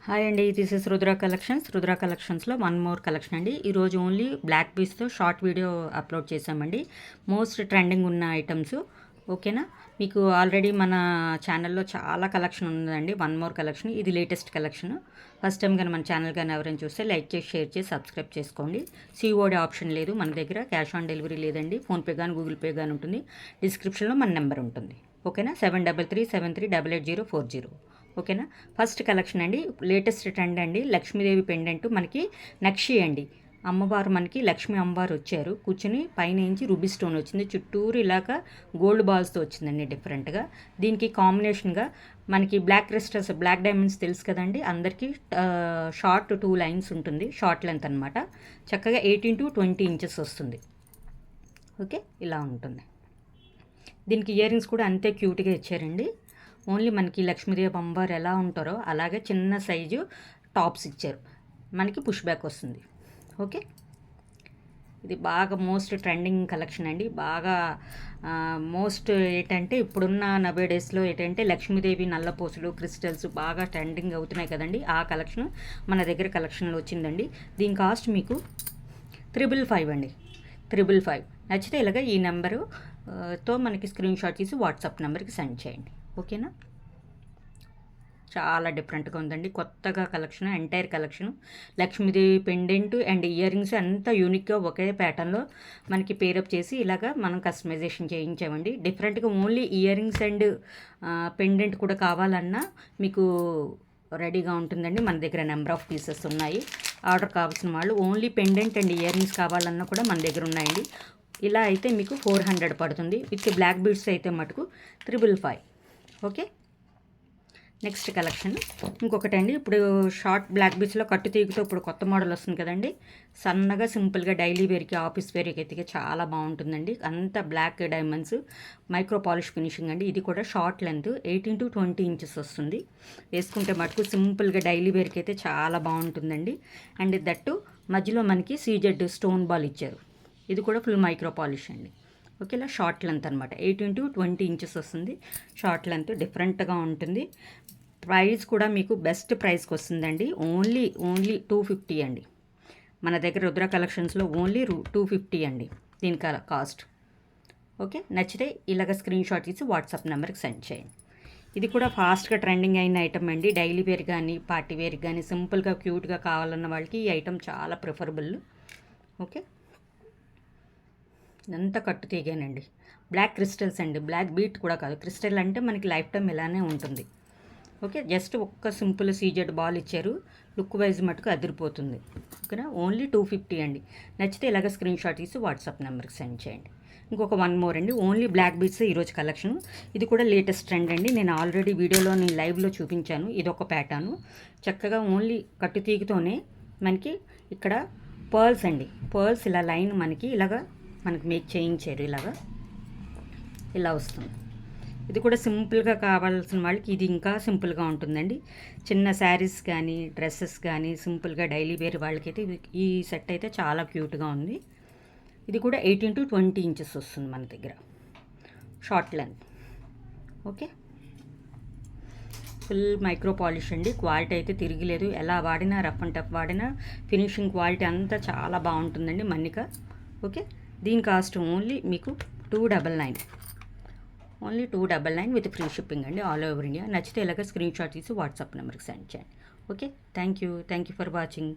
Hi అండి, this is Rudra collections. Rudra కలెక్షన్స్లో one more collection అండి. ఈరోజు ఓన్లీ బ్లాక్ పీస్తో షార్ట్ వీడియో అప్లోడ్ చేశామండి. మోస్ట్ ట్రెండింగ్ ఉన్న ఐటమ్స్. ఓకేనా, మీకు ఆల్రెడీ మన ఛానల్లో చాలా కలెక్షన్ ఉందండి. వన్ మోర్ కలెక్షన్, ఇది లేటెస్ట్ కలెక్షన్. ఫస్ట్ టైం కానీ మన ఛానల్ కానీ ఎవరైనా చూస్తే లైక్ చేసి, షేర్ చేసి, సబ్స్క్రైబ్ చేసుకోండి. సిఓడి ఆప్షన్ లేదు మన దగ్గర, క్యాష్ ఆన్ డెలివరీ లేదండి. ఫోన్పే కానీ గూగుల్ పే కానీ ఉంటుంది. డిస్క్రిప్షన్లో మన నెంబర్ ఉంటుంది. ఓకేనా, 7337388040. ఓకేనా, ఫస్ట్ కలెక్షన్ అండి, లేటెస్ట్ ట్రెండ్ అండి. లక్ష్మీదేవి పెండెంట్ మనకి నక్షి అండి. అమ్మవారు మనకి లక్ష్మీ అమ్మవారు వచ్చారు, కూర్చుని పైనుంచి రూబీ స్టోన్ వచ్చింది, చుట్టూరు ఇలాగా గోల్డ్ బాల్స్తో వచ్చిందండి డిఫరెంట్గా. దీనికి కాంబినేషన్గా మనకి బ్లాక్ క్రిస్టల్స్, బ్లాక్ డైమండ్స్ తెలుసు కదండి అందరికీ. షార్ట్ 2 లైన్స్ ఉంటుంది, షార్ట్ లెంత్ అనమాట. చక్కగా 18 to 20 ఇంచెస్ వస్తుంది. ఓకే, ఇలా ఉంటుంది. దీనికి ఇయర్ రింగ్స్ కూడా అంతే క్యూట్గా ఇచ్చారండి. ఓన్లీ మనకి లక్ష్మీదేవి అమ్మవారు ఎలా ఉంటారో అలాగే చిన్న సైజు టాప్స్ ఇచ్చారు. మనకి పుష్ బ్యాక్ వస్తుంది. ఓకే, ఇది బాగా మోస్ట్ ట్రెండింగ్ కలెక్షన్ అండి. బాగా మోస్ట్ ఏంటంటే ఇప్పుడున్న నవే డేస్లో ఏంటంటే లక్ష్మీదేవి నల్లపూసలు, క్రిస్టల్స్ బాగా ట్రెండింగ్ అవుతున్నాయి కదండి. ఆ కలెక్షన్ మన దగ్గర కలెక్షన్లో వచ్చిందండి. దీని కాస్ట్ మీకు 555 అండి. 555 నచ్చితే ఇలాగ ఈ నెంబరు తో మనకి స్క్రీన్ షాట్ తీసి వాట్సాప్ నెంబర్కి సెండ్ చేయండి. ఓకేనా, చాలా డిఫరెంట్గా ఉందండి. కొత్తగా collection, entire collection. Lakshmidevi pendant and ear rings అంతా యూనిక్గా ఒకే ప్యాటర్న్లో మనకి పేరప్ చేసి ఇలాగా మనం కస్టమైజేషన్ చేయించామండి. డిఫరెంట్గా only ear rings and pendant కూడా కావాలన్నా మీకు రెడీగా ఉంటుందండి. మన దగ్గర నెంబర్ ఆఫ్ పీసెస్ ఉన్నాయి. ఆర్డర్ కావాల్సిన వాళ్ళు only pendant and ear rings కావాలన్నా కూడా మన దగ్గర ఉన్నాయండి. ఇలా అయితే మీకు 400 పడుతుంది. విత్ బ్లాక్ బీడ్స్ అయితే మటుకు 555. ఓకే, నెక్స్ట్ కలెక్షన్ ఇంకొకటి అండి. ఇప్పుడు షార్ట్ బ్లాక్ బీడ్స్లో కట్టు తీగుతో ఇప్పుడు కొత్త మోడల్ వస్తుంది కదండి. సన్నగా సింపుల్గా డైలీ వేర్కి, ఆఫీస్ వేర్కి ఎత్తికి చాలా బాగుంటుందండి. అంత black diamonds, micro polish finishing అండి. ఇది కూడా షార్ట్ లెంత్ 18 to 20 ఇంచెస్ వస్తుంది. వేసుకుంటే మటుకు సింపుల్గా డైలీ వేర్కి అయితే చాలా బాగుంటుందండి. అండ్ దట్టు మధ్యలో మనకి సీజెడ్ స్టోన్ బాల్ ఇచ్చారు. ఇది కూడా ఫుల్ మైక్రో పాలిష్ అండి. ఓకేలా, షార్ట్ లెంత్ అనమాట. 18 to 20 ఇంచెస్ వస్తుంది. షార్ట్ లెంత్ డిఫరెంట్గా ఉంటుంది. ప్రైస్ కూడా మీకు బెస్ట్ ప్రైస్కి వస్తుందండి. ఓన్లీ 250 అండి. మన దగ్గర రుద్ర కలెక్షన్స్లో ఓన్లీ 250 అండి దీని కాస్ట్. ఓకే, నచ్చితే ఇలాగ స్క్రీన్ షాట్ తీసి వాట్సాప్ నెంబర్కి సెండ్ చేయండి. ఇది కూడా ఫాస్ట్గా ట్రెండింగ్ అయిన ఐటమ్ అండి. డైలీ వేర్ కానీ, పార్టీ వేర్ కానీ, సింపుల్గా క్యూట్గా కావాలన్న వాళ్ళకి ఈ ఐటమ్ చాలా ప్రిఫరబుల్. ఓకే, ఇదంతా కట్టు తీగానండి. బ్లాక్ క్రిస్టల్స్ అండి, బ్లాక్ బీట్ కూడా కాదు. క్రిస్టల్ అంటే మనకి లైఫ్ టైం ఇలానే ఉంటుంది. ఓకే, జస్ట్ ఒక్క సింపుల్ సీజెడ్ బాల్ ఇచ్చారు. లుక్ వైజ్ మటుకు అదిరిపోతుంది. ఓకేనా, ఓన్లీ 250 అండి. నచ్చితే ఇలాగ స్క్రీన్ షాట్ తీసి వాట్సాప్ నెంబర్కి సెండ్ చేయండి. ఇంకొక వన్ మోర్ అండి, ఓన్లీ బ్లాక్ బీట్స్ ఈరోజు కలెక్షన్. ఇది కూడా లేటెస్ట్ ట్రెండ్ అండి. నేను ఆల్రెడీ వీడియోలో నేను లైవ్లో చూపించాను. ఇదొక ప్యాటర్ను. చక్కగా ఓన్లీ కట్టు తీగుతోనే మనకి ఇక్కడ పర్ల్స్ అండి. పర్ల్స్ ఇలా లైన్ మనకి మేక్ చేయించారు. ఇలా వస్తుంది. ఇది కూడా సింపుల్గా కావాల్సిన వాళ్ళకి ఇది ఇంకా సింపుల్గా ఉంటుందండి. చిన్న శారీస్ కానీ, డ్రెస్సెస్ కానీ, సింపుల్గా డైలీ వేర్ వాళ్ళకైతే ఈ సెట్ అయితే చాలా క్యూట్గా ఉంది. ఇది కూడా 18 to 20 ఇంచెస్ వస్తుంది మన దగ్గర, short length. Okay, full micro polish అండి. క్వాలిటీ అయితే తిరిగిలేదు. ఎలా వాడినా, రఫ్ అండ్ టఫ్ వాడినా ఫినిషింగ్ క్వాలిటీ అంతా చాలా బాగుంటుందండి మన్నిక. ఓకే, దీని కాస్ట్ ఓన్లీ మీకు 299. ఓన్లీ 299 విత్ ఫ్రీ షిప్పింగ్ అండి, ఆల్ ఓవర్ ఇండియా. నచ్చితే ఇలాగ స్క్రీన్ షాట్ తీసి వాట్సాప్ నెంబర్కి సెండ్ చేయండి. Okay, thank you for watching.